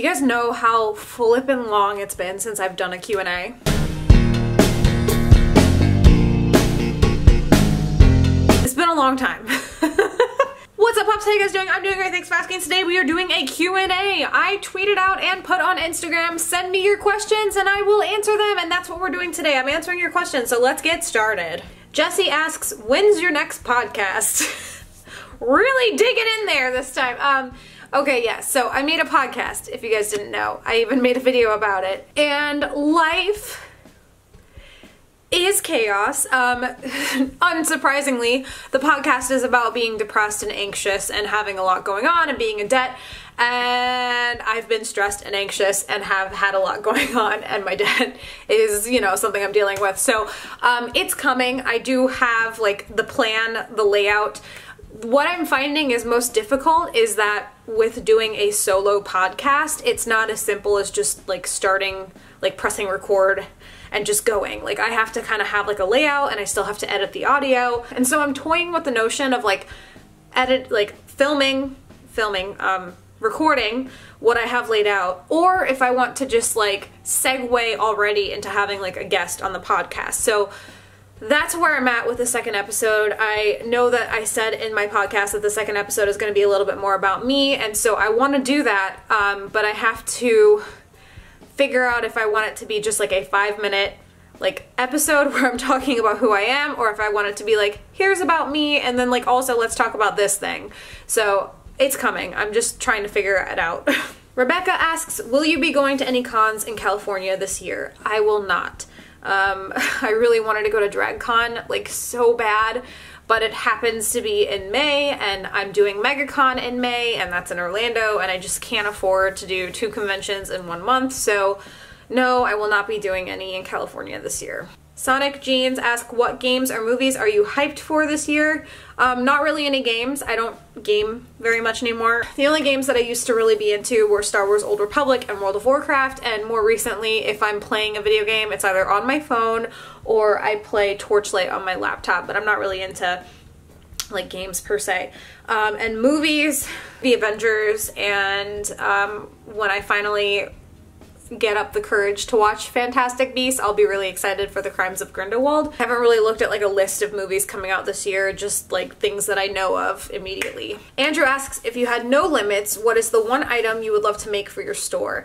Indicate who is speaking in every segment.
Speaker 1: Do you guys know how flippin' long it's been since I've done a Q&A? It's been a long time. What's up, pups? How you guys doing? I'm doing great, thanks for asking. Today we are doing a Q&A. I tweeted out and put on Instagram, send me your questions and I will answer them, and that's what we're doing today. I'm answering your questions, so let's get started. Jesse asks, when's your next podcast? Really digging in there this time. Okay, yeah, so I made a podcast, if you guys didn't know. I even made a video about it. And life is chaos. Unsurprisingly, the podcast is about being depressed and anxious and having a lot going on and being in debt. And I've been stressed and anxious and have had a lot going on, and my debt is, you know, something I'm dealing with. So it's coming. I do have like the plan, the layout. What I'm finding is most difficult is that with doing a solo podcast, it's not as simple as just like starting, like pressing record and just going. Like I have to kind of have like a layout, and I still have to edit the audio. And so I'm toying with the notion of like recording what I have laid out, or if I want to just like segue already into having like a guest on the podcast. So that's where I'm at with the second episode. I know that I said in my podcast that the second episode is going to be a little bit more about me, and so I want to do that, but I have to figure out if I want it to be just like a 5-minute like episode where I'm talking about who I am, or if I want it to be like, here's about me, and then like also let's talk about this thing. So it's coming. I'm just trying to figure it out. Rebecca asks, will you be going to any cons in California this year? I will not. I really wanted to go to DragCon like so bad, but it happens to be in May, and I'm doing MegaCon in May, and that's in Orlando, and I just can't afford to do 2 conventions in 1 month, so no, I will not be doing any in California this year. Sonic Jeans ask, what games or movies are you hyped for this year? Not really any games. I don't game very much anymore. The only games that I used to really be into were Star Wars Old Republic and World of Warcraft, and more recently, if I'm playing a video game, it's either on my phone or I play Torchlight on my laptop, but I'm not really into like games per se. And movies, The Avengers, and when I finally get up the courage to watch Fantastic Beasts, I'll be really excited for The Crimes of Grindelwald. I haven't really looked at like a list of movies coming out this year, just like things that I know of immediately. Andrew asks, if you had no limits, what is the one item you would love to make for your store?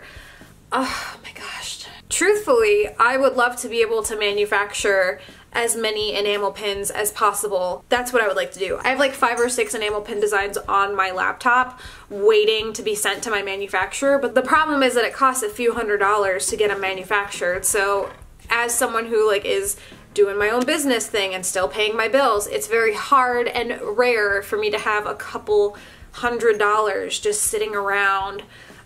Speaker 1: Oh my gosh. Truthfully, I would love to be able to manufacture as many enamel pins as possible. That's what I would like to do. I have like 5 or 6 enamel pin designs on my laptop waiting to be sent to my manufacturer, but the problem is that it costs a few $100s to get them manufactured. So as someone who like is doing my own business thing and still paying my bills, it's very hard and rare for me to have a couple $100s just sitting around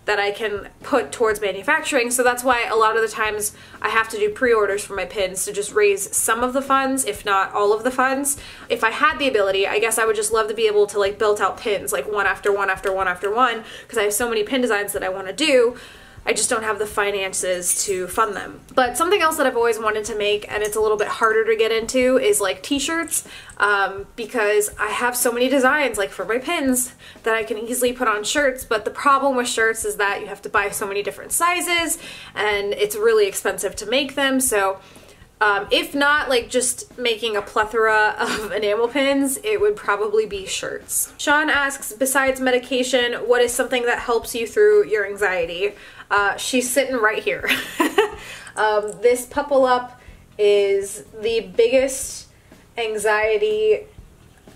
Speaker 1: that I can put towards manufacturing. So that's why a lot of the times I have to do pre-orders for my pins to just raise some of the funds, if not all of the funds. If I had the ability, I guess I would just love to be able to like build out pins like one after one after one after one, because I have so many pin designs that I want to do. I just don't have the finances to fund them. But something else that I've always wanted to make, and it's a little bit harder to get into, is like t-shirts, because I have so many designs like for my pins that I can easily put on shirts, but the problem with shirts is that you have to buy so many different sizes and it's really expensive to make them. So if not like just making a plethora of enamel pins, it would probably be shirts. Sean asks, besides medication, what is something that helps you through your anxiety? She's sitting right here. This Puppel Up is the biggest anxiety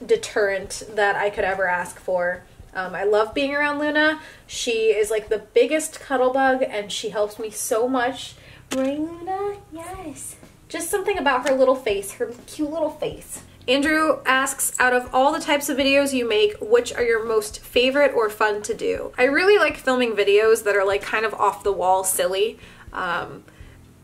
Speaker 1: deterrent that I could ever ask for. I love being around Luna. She is like the biggest cuddle bug, and she helps me so much. Right, Luna? Yes. Just something about her little face, her cute little face. Andrew asks, out of all the types of videos you make, which are your most favorite or fun to do? I really like filming videos that are like kind of off the wall silly.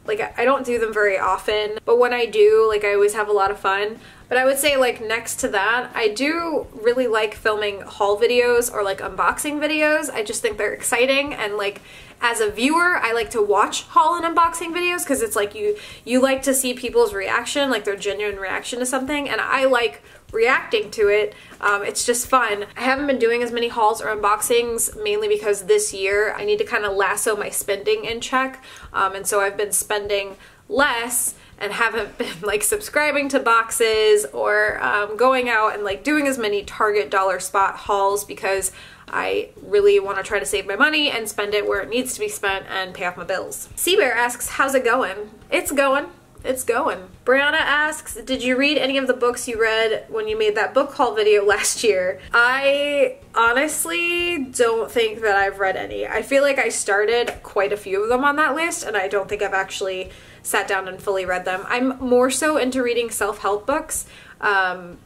Speaker 1: Like I don't do them very often, but when I do, like I always have a lot of fun. But I would say like next to that, I do really like filming haul videos or like unboxing videos. I just think they're exciting, and like as a viewer, I like to watch haul and unboxing videos because it's like you like to see people's reaction, like their genuine reaction to something, and I like reacting to it. It's just fun. I haven't been doing as many hauls or unboxings, mainly because this year I need to kind of lasso my spending in check, and so I've been spending less and haven't been like subscribing to boxes or going out and like doing as many Target dollar spot hauls, because I really want to try to save my money and spend it where it needs to be spent and pay off my bills. Seabear asks, how's it going? It's going. It's going. Brianna asks, did you read any of the books you read when you made that book haul video last year? I honestly don't think that I've read any. I feel like I started quite a few of them on that list, and I don't think I've actually sat down and fully read them. I'm more so into reading self-help books.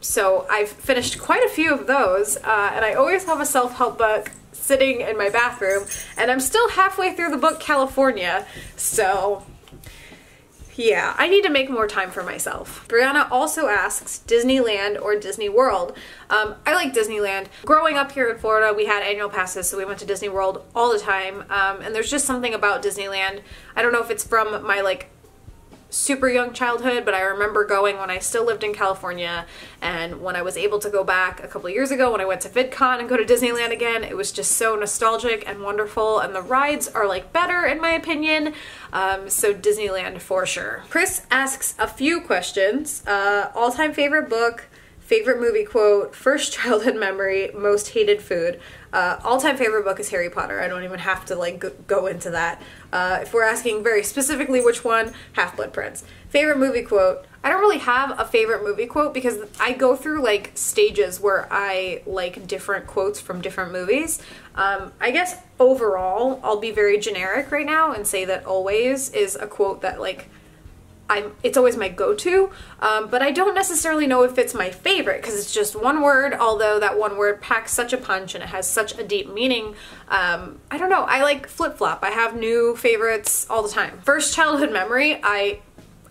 Speaker 1: So I've finished quite a few of those, and I always have a self-help book sitting in my bathroom, and I'm still halfway through the book California, so yeah, I need to make more time for myself. Brianna also asks, Disneyland or Disney World? I like Disneyland. Growing up here in Florida, we had annual passes, so we went to Disney World all the time, and there's just something about Disneyland. I don't know if it's from my like super young childhood, but I remember going when I still lived in California, and when I was able to go back a couple years ago when I went to VidCon and go to Disneyland again, it was just so nostalgic and wonderful, and the rides are like better in my opinion, so Disneyland for sure. Chris asks a few questions. All-time favorite book, favorite movie quote, first childhood memory, most hated food. All-time favorite book is Harry Potter. I don't even have to like go into that. If we're asking very specifically which one, Half-Blood Prince. Favorite movie quote. I don't really have a favorite movie quote because I go through like stages where I like different quotes from different movies. I guess overall I'll be very generic right now and say that Always is a quote that like it's always my go-to, but I don't necessarily know if it's my favorite because it's just one word, although that one word packs such a punch and it has such a deep meaning. I don't know, I like flip-flop. I have new favorites all the time. First childhood memory, I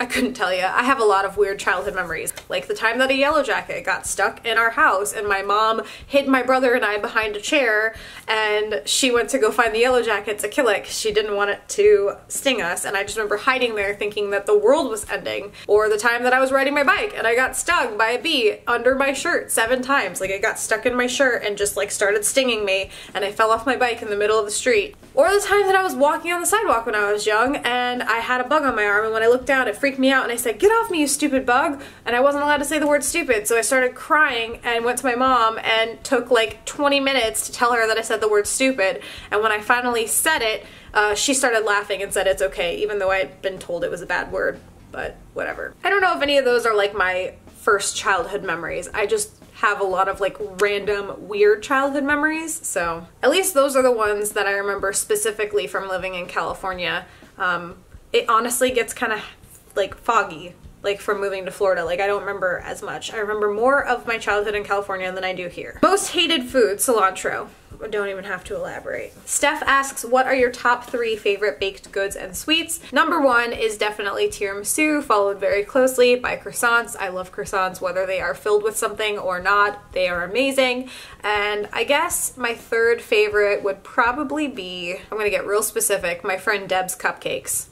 Speaker 1: couldn't tell you. I have a lot of weird childhood memories. Like the time that a yellow jacket got stuck in our house and my mom hid my brother and I behind a chair, and she went to go find the yellow jacket to kill it because she didn't want it to sting us, and I just remember hiding there thinking that the world was ending. Or the time that I was riding my bike and I got stung by a bee under my shirt 7 times. Like it got stuck in my shirt and just like started stinging me, and I fell off my bike in the middle of the street. Or the time that I was walking on the sidewalk when I was young and I had a bug on my arm, and when I looked down it freaked me out and I said, "Get off me, you stupid bug," and I wasn't allowed to say the word stupid, so I started crying and went to my mom and took like 20 minutes to tell her that I said the word stupid, and when I finally said it, she started laughing and said it's okay, even though I had been told it was a bad word, but whatever. I don't know if any of those are like my first childhood memories. I just have a lot of like random weird childhood memories, so at least those are the ones that I remember specifically from living in California. It honestly gets kind of like foggy, like from moving to Florida. Like I don't remember as much. I remember more of my childhood in California than I do here. Most hated food, cilantro. I don't even have to elaborate. Steph asks, what are your top 3 favorite baked goods and sweets? Number 1 is definitely tiramisu, followed very closely by croissants. I love croissants, whether they are filled with something or not. They are amazing. And I guess my 3rd favorite would probably be, I'm gonna get real specific, my friend Deb's cupcakes.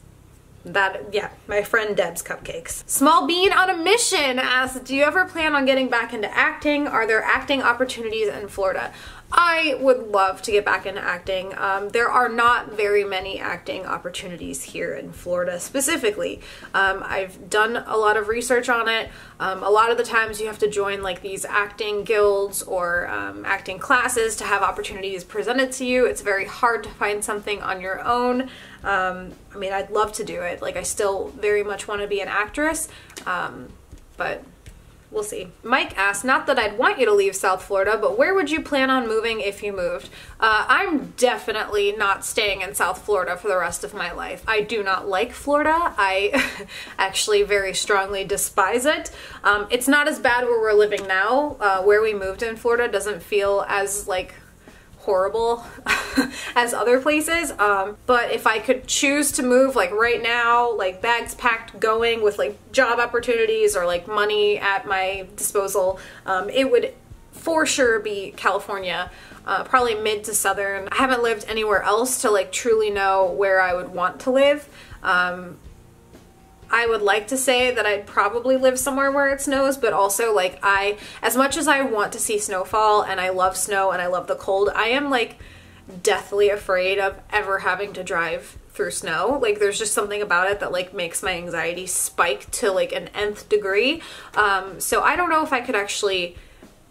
Speaker 1: My friend Deb's cupcakes. Small Bean on a Mission asks, do you ever plan on getting back into acting? Are there acting opportunities in Florida? I would love to get back into acting. There are not very many acting opportunities here in Florida specifically. I've done a lot of research on it. A lot of the times you have to join like these acting guilds or acting classes to have opportunities presented to you. It's very hard to find something on your own. I mean, I'd love to do it. Like, I still very much want to be an actress, but we'll see. Mike asks, not that I'd want you to leave South Florida, but where would you plan on moving if you moved? I'm definitely not staying in South Florida for the rest of my life. I do not like Florida. I actually very strongly despise it. It's not as bad where we're living now. Where we moved in Florida doesn't feel as like horrible as other places, but if I could choose to move like right now, like bags packed going with like job opportunities or like money at my disposal, it would for sure be California, probably mid to southern. I haven't lived anywhere else to like truly know where I would want to live. I would like to say that I'd probably live somewhere where it snows, but also like as much as I want to see snowfall and I love snow and I love the cold, I am like deathly afraid of ever having to drive through snow. Like there's just something about it that like makes my anxiety spike to like an nth degree. So I don't know if I could actually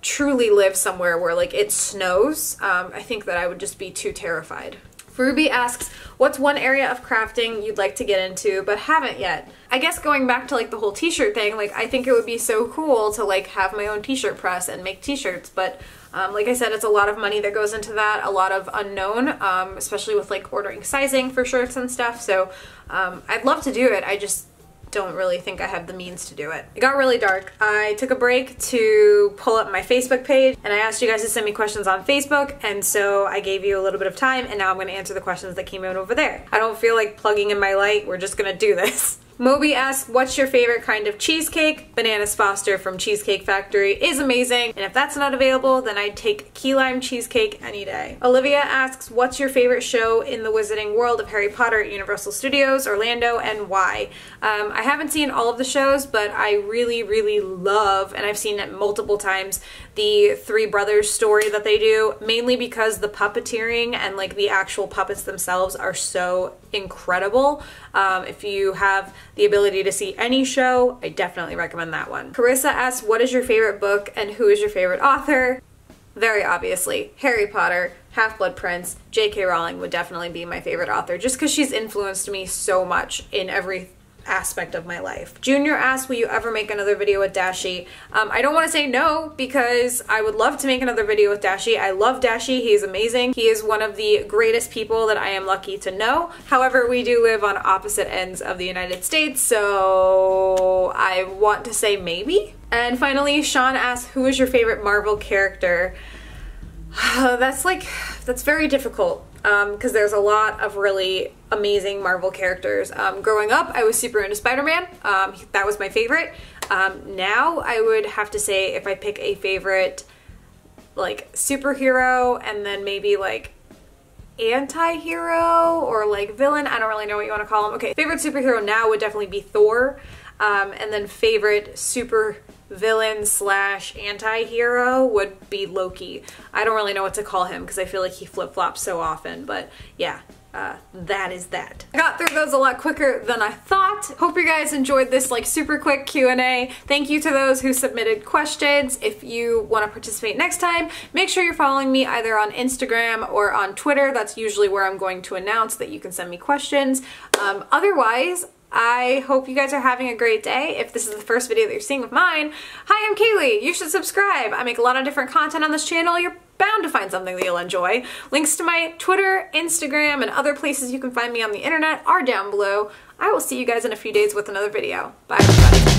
Speaker 1: truly live somewhere where like it snows. I think that I would just be too terrified. Ruby asks, what's one area of crafting you'd like to get into but haven't yet? I guess going back to like the whole t-shirt thing, like I think it would be so cool to like have my own t-shirt press and make t-shirts, but like I said, it's a lot of money that goes into that, a lot of unknown, especially with like ordering sizing for shirts and stuff. So I'd love to do it. I just don't really think I have the means to do it. It got really dark. I took a break to pull up my Facebook page and I asked you guys to send me questions on Facebook, and so I gave you a little bit of time and now I'm going to answer the questions that came in over there. I don't feel like plugging in my light. We're just going to do this. Moby asks, what's your favorite kind of cheesecake? Bananas Foster from Cheesecake Factory is amazing, and if that's not available, then I'd take key lime cheesecake any day. Olivia asks, what's your favorite show in the Wizarding World of Harry Potter at Universal Studios, Orlando, and why? I haven't seen all of the shows, but I really, really love, and I've seen it multiple times, the Three Brothers story that they do, mainly because the puppeteering and like the actual puppets themselves are so incredible. If you have the ability to see any show, I definitely recommend that one. Carissa asks, what is your favorite book and who is your favorite author? Very obviously, Harry Potter, Half-Blood Prince, J.K. Rowling would definitely be my favorite author just because she's influenced me so much in every aspect of my life. Junior asks, will you ever make another video with Dashi? I don't want to say no because I would love to make another video with Dashi. I love Dashi. He is amazing. He is one of the greatest people that I am lucky to know. However, we do live on opposite ends of the United States, so I want to say maybe. And finally, Sean asks, who is your favorite Marvel character? That's very difficult because there's a lot of really amazing Marvel characters. Growing up, I was super into Spider-Man. That was my favorite. Now I would have to say if I pick a favorite like superhero and then maybe like anti-hero or like villain, I don't really know what you want to call them. Okay, favorite superhero now would definitely be Thor. And then favorite super villain slash anti-hero would be Loki. I don't really know what to call him because I feel like he flip-flops so often, but yeah. That is that. I got through those a lot quicker than I thought. Hope you guys enjoyed this like super quick Q&A. Thank you to those who submitted questions. If you want to participate next time, make sure you're following me either on Instagram or on Twitter. That's usually where I'm going to announce that you can send me questions. Otherwise, I hope you guys are having a great day. If this is the first video that you're seeing of mine, hi, I'm Kayleigh. You should subscribe. I make a lot of different content on this channel. You're bound to find something that you'll enjoy. Links to my Twitter, Instagram, and other places you can find me on the internet are down below. I will see you guys in a few days with another video. Bye, everybody.